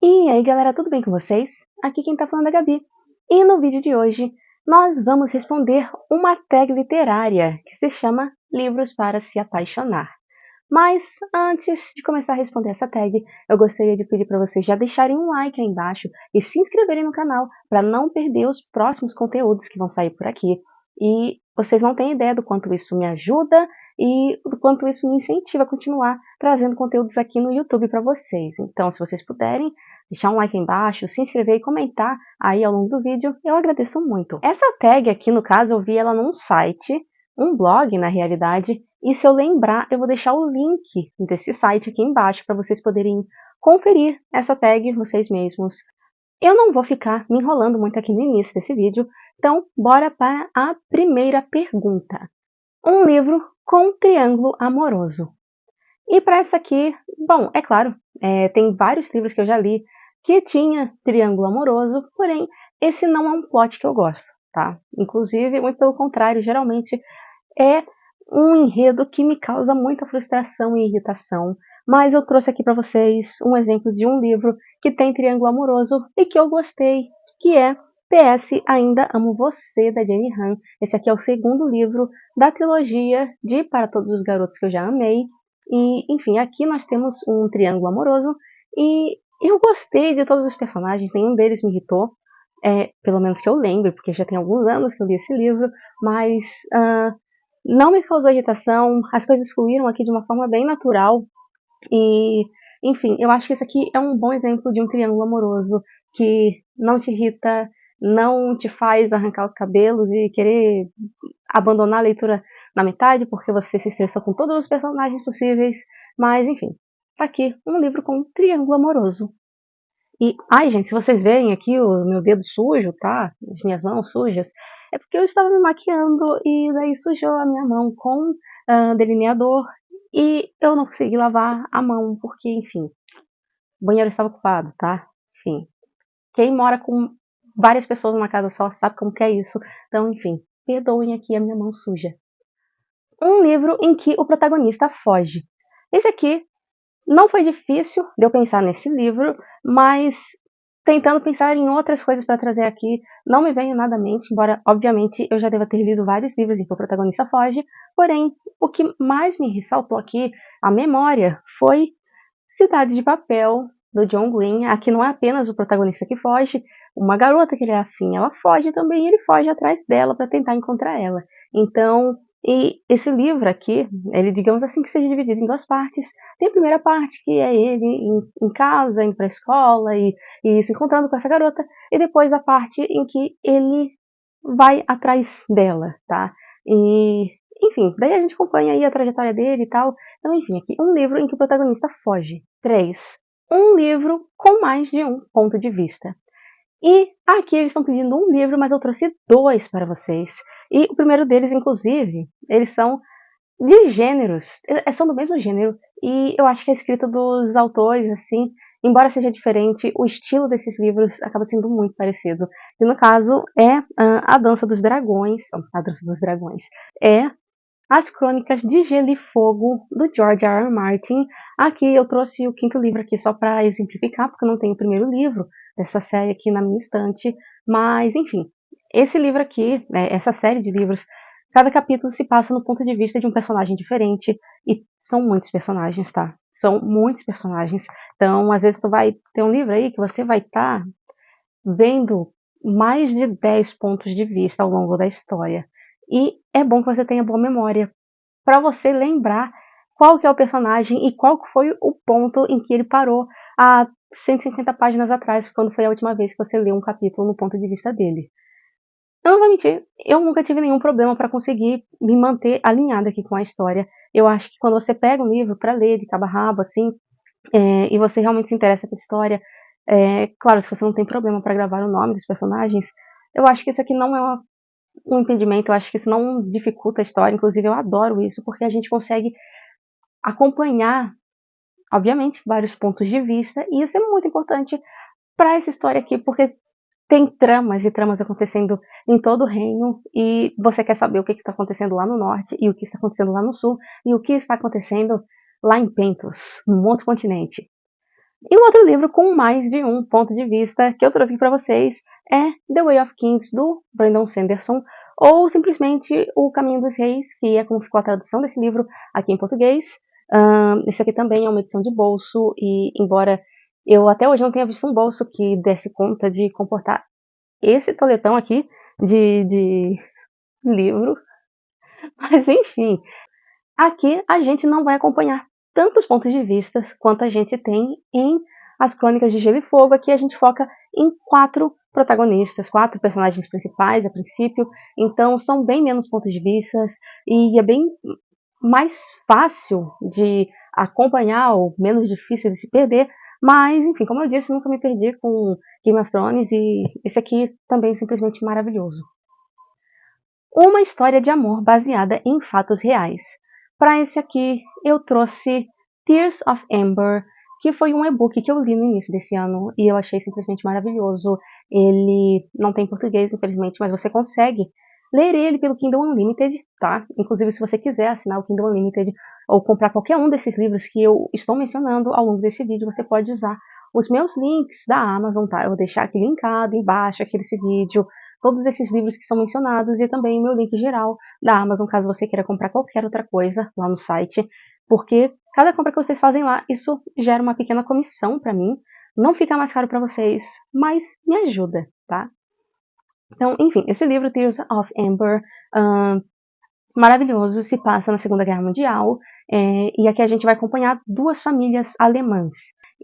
E aí galera, tudo bem com vocês? Aqui quem tá falando é a Gabi. E no vídeo de hoje nós vamos responder uma tag literária que se chama Livros para se Apaixonar. Mas antes de começar a responder essa tag, eu gostaria de pedir para vocês já deixarem um like aí embaixo e se inscreverem no canal para não perder os próximos conteúdos que vão sair por aqui. E vocês não têm ideia do quanto isso me ajuda e do quanto isso me incentiva a continuar trazendo conteúdos aqui no YouTube para vocês. Então, se vocês puderem, deixar um like aí embaixo, se inscrever e comentar aí ao longo do vídeo, eu agradeço muito. Essa tag aqui, no caso, eu vi ela num site, um blog na realidade, e se eu lembrar, eu vou deixar o link desse site aqui embaixo para vocês poderem conferir essa tag vocês mesmos. Eu não vou ficar me enrolando muito aqui no início desse vídeo, então bora para a primeira pergunta. Um livro com triângulo amoroso. E para essa aqui, bom, é claro, tem vários livros que eu já li que tinha triângulo amoroso, porém esse não é um plot que eu gosto, tá? Inclusive, muito pelo contrário, geralmente é um enredo que me causa muita frustração e irritação, mas eu trouxe aqui para vocês um exemplo de um livro que tem triângulo amoroso e que eu gostei, que é PS Ainda Amo Você, da Jenny Han. Esse aqui é o segundo livro da trilogia de Para Todos os Garotos que eu já amei. E, enfim, aqui nós temos um triângulo amoroso e eu gostei de todos os personagens, nenhum deles me irritou, pelo menos que eu lembre, porque já tem alguns anos que eu li esse livro, mas não me causou irritação, as coisas fluíram aqui de uma forma bem natural e, enfim, eu acho que esse aqui é um bom exemplo de um triângulo amoroso que não te irrita, não te faz arrancar os cabelos e querer abandonar a leitura na metade porque você se estressou com todos os personagens possíveis, mas enfim, tá aqui um livro com um triângulo amoroso. E, ai gente, se vocês verem aqui o meu dedo sujo, tá? As minhas mãos sujas, é porque eu estava me maquiando e daí sujou a minha mão com delineador e eu não consegui lavar a mão porque, enfim, o banheiro estava ocupado, tá? Enfim, quem mora com várias pessoas numa casa só sabe como que é isso. Então, enfim, perdoem aqui a minha mão suja. Um livro em que o protagonista foge. Esse aqui não foi difícil de eu pensar nesse livro, mas tentando pensar em outras coisas para trazer aqui, não me veio nada à mente, embora, obviamente, eu já deva ter lido vários livros em que o protagonista foge, porém, o que mais me ressaltou aqui, a memória, foi Cidade de Papel, do John Green. Aqui não é apenas o protagonista que foge, uma garota que ele é afim, ela foge também e ele foge atrás dela para tentar encontrar ela. Então, e esse livro aqui, ele digamos assim que seja dividido em duas partes. Tem a primeira parte que é ele em casa, indo para a escola e se encontrando com essa garota, e depois a parte em que ele vai atrás dela, tá? E, enfim, daí a gente acompanha aí a trajetória dele e tal. Então, enfim, aqui um livro em que o protagonista foge. 3. Um livro com mais de um ponto de vista. E aqui eles estão pedindo um livro, mas eu trouxe dois para vocês. E o primeiro deles, inclusive, eles são de gêneros, são do mesmo gênero, e eu acho que a escrita dos autores, assim, embora seja diferente, o estilo desses livros acaba sendo muito parecido. E no caso é A Dança dos Dragões, A Dança dos Dragões, é As Crônicas de Gelo e Fogo, do George R. R. Martin. Aqui eu trouxe o quinto livro aqui só para exemplificar, porque eu não tenho o primeiro livro dessa série aqui na minha estante, mas enfim, esse livro aqui, essa série de livros, cada capítulo se passa no ponto de vista de um personagem diferente, e são muitos personagens, tá? São muitos personagens. Então, às vezes tu vai ter um livro aí que você vai estar vendo mais de 10 pontos de vista ao longo da história. E é bom que você tenha boa memória para você lembrar qual que é o personagem e qual foi o ponto em que ele parou há 150 páginas atrás, quando foi a última vez que você leu um capítulo no ponto de vista dele. Eu não vou mentir, eu nunca tive nenhum problema para conseguir me manter alinhada aqui com a história. Eu acho que quando você pega um livro para ler de cabo a rabo, assim, e você realmente se interessa pela história, claro, se você não tem problema para gravar o nome dos personagens, eu acho que isso aqui não é um impedimento, eu acho que isso não dificulta a história, inclusive eu adoro isso, porque a gente consegue acompanhar, obviamente, vários pontos de vista, e isso é muito importante para essa história aqui, porque tem tramas e tramas acontecendo em todo o reino, e você quer saber o que está acontecendo lá no norte, e o que está acontecendo lá no sul, e o que está acontecendo lá em Pentos, no outro continente. E um outro livro com mais de um ponto de vista que eu trouxe aqui para vocês é The Way of Kings, do Brandon Sanderson, ou simplesmente O Caminho dos Reis, que é como ficou a tradução desse livro aqui em português. Esse aqui também é uma edição de bolso, e embora eu até hoje não tenha visto um bolso que desse conta de comportar esse toletão aqui de livro, mas enfim, aqui a gente não vai acompanhar tantos pontos de vista quanto a gente tem em As Crônicas de Gelo e Fogo. Aqui a gente foca em 4 protagonistas, 4 personagens principais a princípio, então são bem menos pontos de vista e é bem mais fácil de acompanhar ou menos difícil de se perder. Mas, enfim, como eu disse, nunca me perdi com Game of Thrones e esse aqui também é simplesmente maravilhoso. Uma história de amor baseada em fatos reais. Para esse aqui, eu trouxe Tears of Amber, que foi um e-book que eu li no início desse ano e eu achei simplesmente maravilhoso. Ele não tem português, infelizmente, mas você consegue ler ele pelo Kindle Unlimited, tá? Inclusive, se você quiser assinar o Kindle Unlimited ou comprar qualquer um desses livros que eu estou mencionando ao longo desse vídeo, você pode usar os meus links da Amazon, tá? Eu vou deixar aqui linkado embaixo, aqui nesse vídeo, todos esses livros que são mencionados e também o meu link geral da Amazon, caso você queira comprar qualquer outra coisa lá no site, porque cada compra que vocês fazem lá, isso gera uma pequena comissão para mim, não fica mais caro para vocês, mas me ajuda, tá? Então, enfim, esse livro, Tears of Amber, maravilhoso, se passa na Segunda Guerra Mundial, e aqui a gente vai acompanhar 2 famílias alemãs,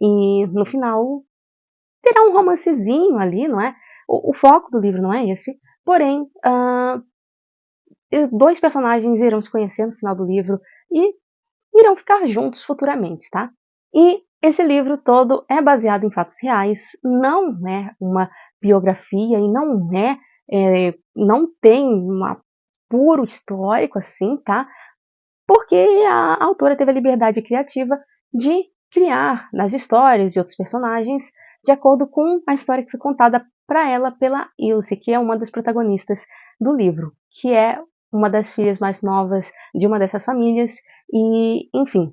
e no final terá um romancezinho ali, não é? O foco do livro não é esse, porém, 2 personagens irão se conhecer no final do livro e irão ficar juntos futuramente, tá? E esse livro todo é baseado em fatos reais, não é uma biografia e não tem um apuro histórico assim, tá? Porque a autora teve a liberdade criativa de criar nas histórias e outros personagens de acordo com a história que foi contada para ela pela Ilse, que é uma das protagonistas do livro, que é uma das filhas mais novas de uma dessas famílias. E, enfim,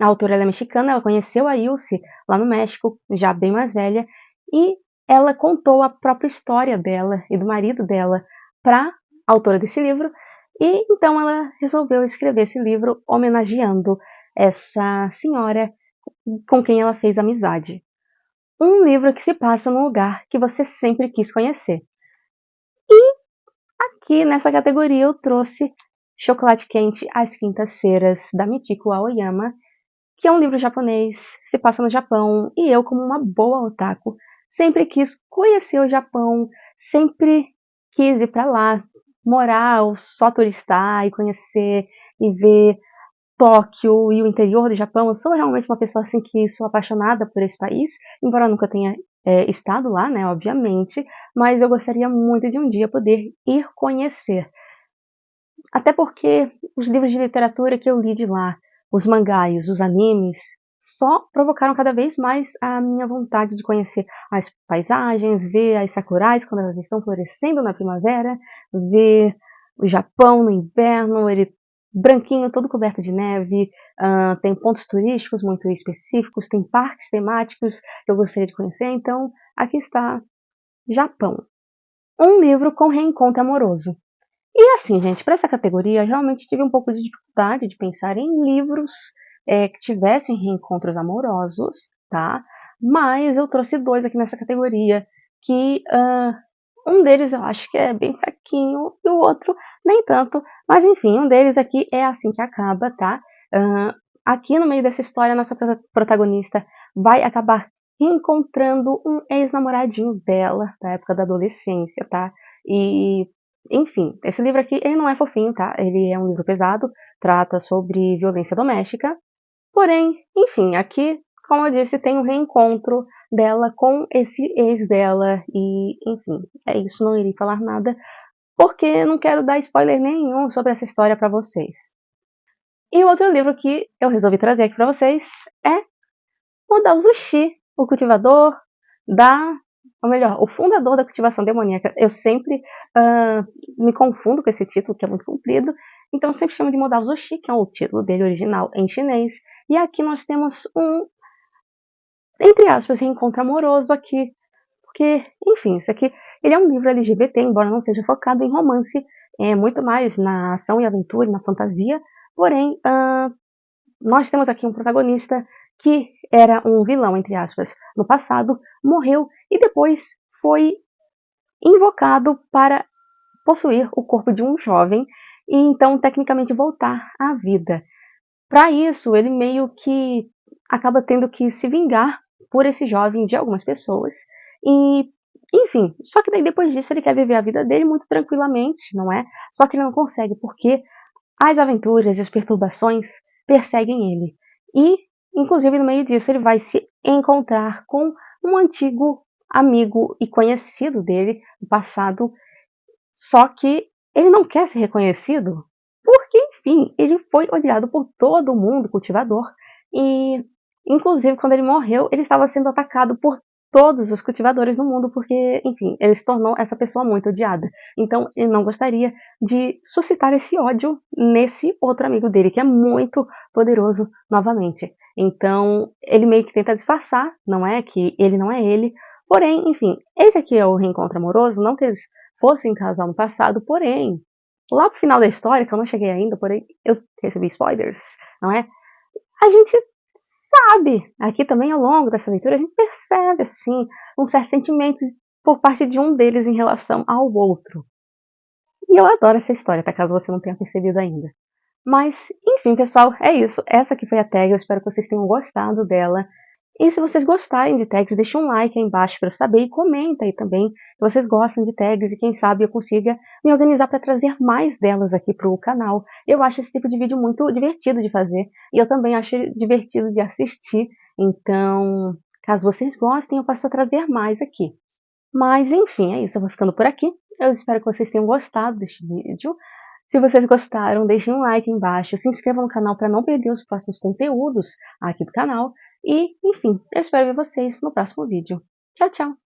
a autora ela é mexicana, ela conheceu a Ilse lá no México, já bem mais velha, e ela contou a própria história dela e do marido dela para a autora desse livro, e então ela resolveu escrever esse livro homenageando essa senhora com quem ela fez amizade. Um livro que se passa num lugar que você sempre quis conhecer. Aqui nessa categoria eu trouxe Chocolate Quente às Quintas-Feiras, da Michiko Aoyama, que é um livro japonês, se passa no Japão, e eu, como uma boa otaku, sempre quis conhecer o Japão, sempre quis ir para lá, morar ou só turistar e conhecer e ver Tóquio e o interior do Japão. Eu sou realmente uma pessoa assim que sou apaixonada por esse país, embora eu nunca tenha estado lá, né, obviamente, mas eu gostaria muito de um dia poder ir conhecer. Até porque os livros de literatura que eu li de lá, os mangás, os animes, só provocaram cada vez mais a minha vontade de conhecer as paisagens, ver as sakurais quando elas estão florescendo na primavera, ver o Japão no inverno, ele branquinho, todo coberto de neve, tem pontos turísticos muito específicos, tem parques temáticos que eu gostaria de conhecer, então aqui está Japão. Um livro com reencontro amoroso. E assim, gente, para essa categoria, eu realmente tive um pouco de dificuldade de pensar em livros que tivessem reencontros amorosos, tá? Mas eu trouxe 2 aqui nessa categoria, que um deles eu acho que é bem fraquinho e o outro nem tanto. Mas enfim, um deles aqui é Assim que Acaba, tá? Aqui no meio dessa história, a nossa protagonista vai acabar reencontrando um ex-namoradinho dela, da época da adolescência, tá? E enfim, esse livro aqui, ele não é fofinho, tá? Ele é um livro pesado, trata sobre violência doméstica. Porém, enfim, aqui, como eu disse, tem um reencontro dela com esse ex dela. E, enfim, é isso, não irei falar nada, porque não quero dar spoiler nenhum sobre essa história para vocês. E o outro livro que eu resolvi trazer aqui para vocês é o Dao Zushi, o cultivador da ou melhor, o fundador da cultivação demoníaca. Eu sempre me confundo com esse título, que é muito comprido, então eu sempre chamo de Modal Zushi, que é o título dele original em chinês. E aqui nós temos um entre aspas, reencontro amoroso aqui, porque, enfim, isso aqui, ele é um livro LGBT, embora não seja focado em romance, é muito mais na ação e aventura e na fantasia, porém, nós temos aqui um protagonista que era um vilão, entre aspas, no passado, morreu e depois foi invocado para possuir o corpo de um jovem e então tecnicamente voltar à vida. Para isso, ele meio que acaba tendo que se vingar por esse jovem de algumas pessoas e, enfim, só que daí depois disso ele quer viver a vida dele muito tranquilamente, não é? Só que ele não consegue porque as aventuras e as perturbações perseguem ele. E, inclusive, no meio disso, ele vai se encontrar com um antigo amigo e conhecido dele do passado, só que ele não quer ser reconhecido, porque, enfim, ele foi odiado por todo mundo, cultivador, e, inclusive, quando ele morreu, ele estava sendo atacado por todos os cultivadores do mundo, porque, enfim, ele se tornou essa pessoa muito odiada. Então, ele não gostaria de suscitar esse ódio nesse outro amigo dele, que é muito poderoso novamente. Então, ele meio que tenta disfarçar, não é? Que ele não é ele. Porém, enfim, esse aqui é o reencontro amoroso, não que eles fossem casal no passado, porém, lá pro final da história, que eu não cheguei ainda, porém eu recebi spoilers, não é? A gente sabe, aqui também ao longo dessa leitura, a gente percebe, assim, uns certos sentimentos por parte de um deles em relação ao outro. E eu adoro essa história, tá? Caso você não tenha percebido ainda. Mas, enfim, pessoal, é isso. Essa aqui foi a tag, eu espero que vocês tenham gostado dela. E se vocês gostarem de tags, deixa um like aí embaixo para eu saber e comenta aí também se vocês gostam de tags e quem sabe eu consiga me organizar para trazer mais delas aqui para o canal. Eu acho esse tipo de vídeo muito divertido de fazer e eu também acho divertido de assistir. Então, caso vocês gostem, eu posso trazer mais aqui. Mas enfim, é isso, eu vou ficando por aqui. Eu espero que vocês tenham gostado deste vídeo. Se vocês gostaram, deixem um like aí embaixo, se inscrevam no canal para não perder os próximos conteúdos aqui do canal. E, enfim, eu espero ver vocês no próximo vídeo. Tchau, tchau!